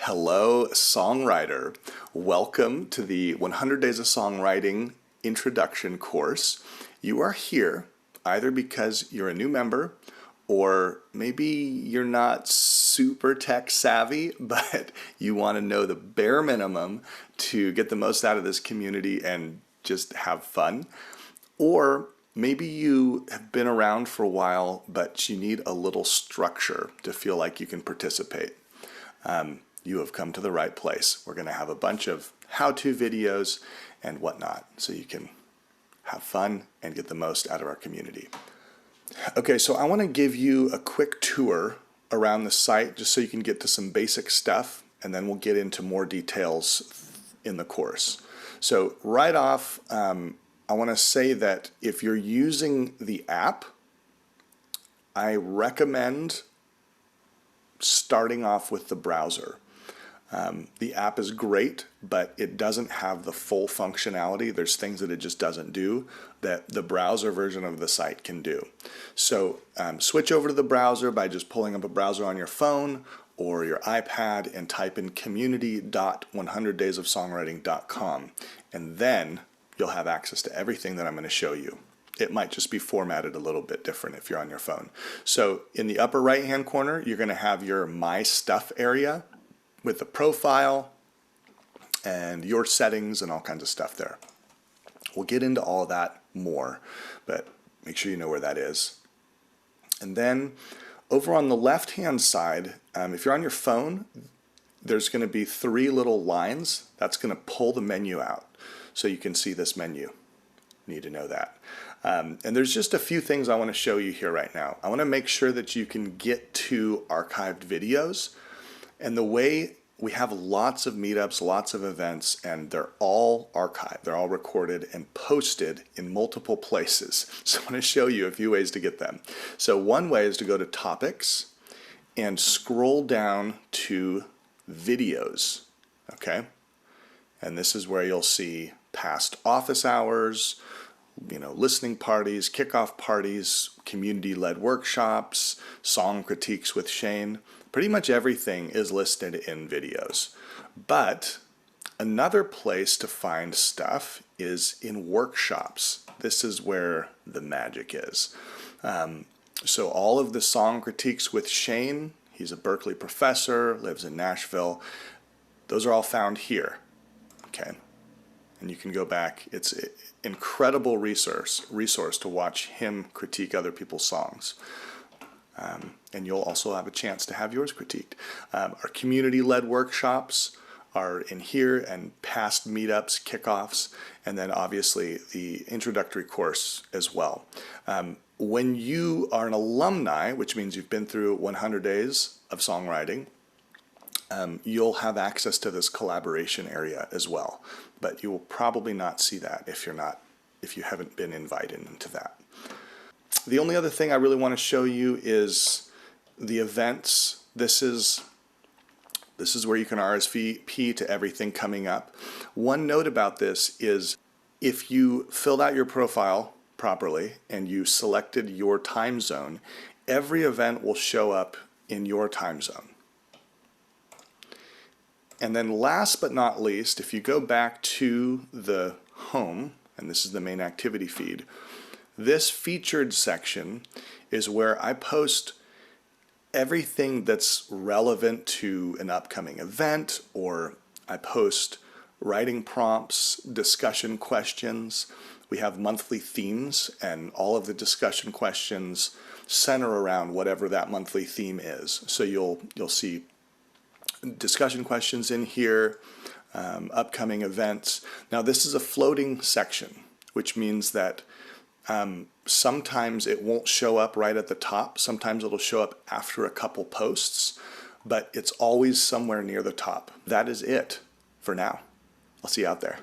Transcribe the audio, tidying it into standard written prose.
Hello, songwriter. Welcome to the 100 Days of Songwriting Introduction course. You are here either because you're a new member or maybe you're not super tech savvy, but you want to know the bare minimum to get the most out of this community and just have fun. Or maybe you have been around for a while, but you need a little structure to feel like you can participate. You have come to the right place. We're going to have a bunch of how-to videos and whatnot so you can have fun and get the most out of our community. Okay, so I want to give you a quick tour around the site just so you can get to some basic stuff, and then we'll get into more details in the course. So right off, I want to say that if you're using the app, I recommend starting off with the browser. The app is great, but it doesn't have the full functionality. There's things that it just doesn't do that the browser version of the site can do. So switch over to the browser by just pulling up a browser on your phone or your iPad and type in community.100daysofsongwriting.com, and then you'll have access to everything that I'm going to show you. It might just be formatted a little bit different if you're on your phone. So in the upper right hand corner, you're going to have your My Stuff area with the profile and your settings and all kinds of stuff there. We'll get into all of that more, but make sure you know where that is. And then over on the left hand side, if you're on your phone, there's going to be three little lines. That's going to pull the menu out so you can see this menu. You need to know that. And there's just a few things I want to show you here right now. I want to make sure that you can get to archived videos. And the way we have lots of meetups, lots of events, and they're all archived. They're all recorded and posted in multiple places. So I want to show you a few ways to get them. So one way is to go to Topics and scroll down to Videos, okay? And this is where you'll see past office hours, listening parties, kickoff parties, community-led workshops, song critiques with Shane. Pretty much everything is listed in videos. But another place to find stuff is in workshops. This is where the magic is. So all of the song critiques with Shane, he's a Berkeley professor, lives in Nashville, those are all found here, okay? And you can go back. It's an incredible resource to watch him critique other people's songs. And you'll also have a chance to have yours critiqued. Our community-led workshops are in here, and past meetups, kickoffs, and then obviously the introductory course as well. When you are an alumni, which means you've been through 100 days of songwriting, you'll have access to this collaboration area as well. But you will probably not see that if you haven't been invited into that. The only other thing I really want to show you is the events. This is where you can RSVP to everything coming up. One note about this is if you filled out your profile properly and you selected your time zone, every event will show up in your time zone. And then last but not least, if you go back to the home, and this is the main activity feed, this featured section is where I post everything that's relevant to an upcoming event, or I post writing prompts, discussion questions. We have monthly themes, and all of the discussion questions center around whatever that monthly theme is. So you'll see discussion questions in here, upcoming events. Now this is a floating section, which means that sometimes it won't show up right at the top. Sometimes it'll show up after a couple posts, but it's always somewhere near the top. That is it for now. I'll see you out there.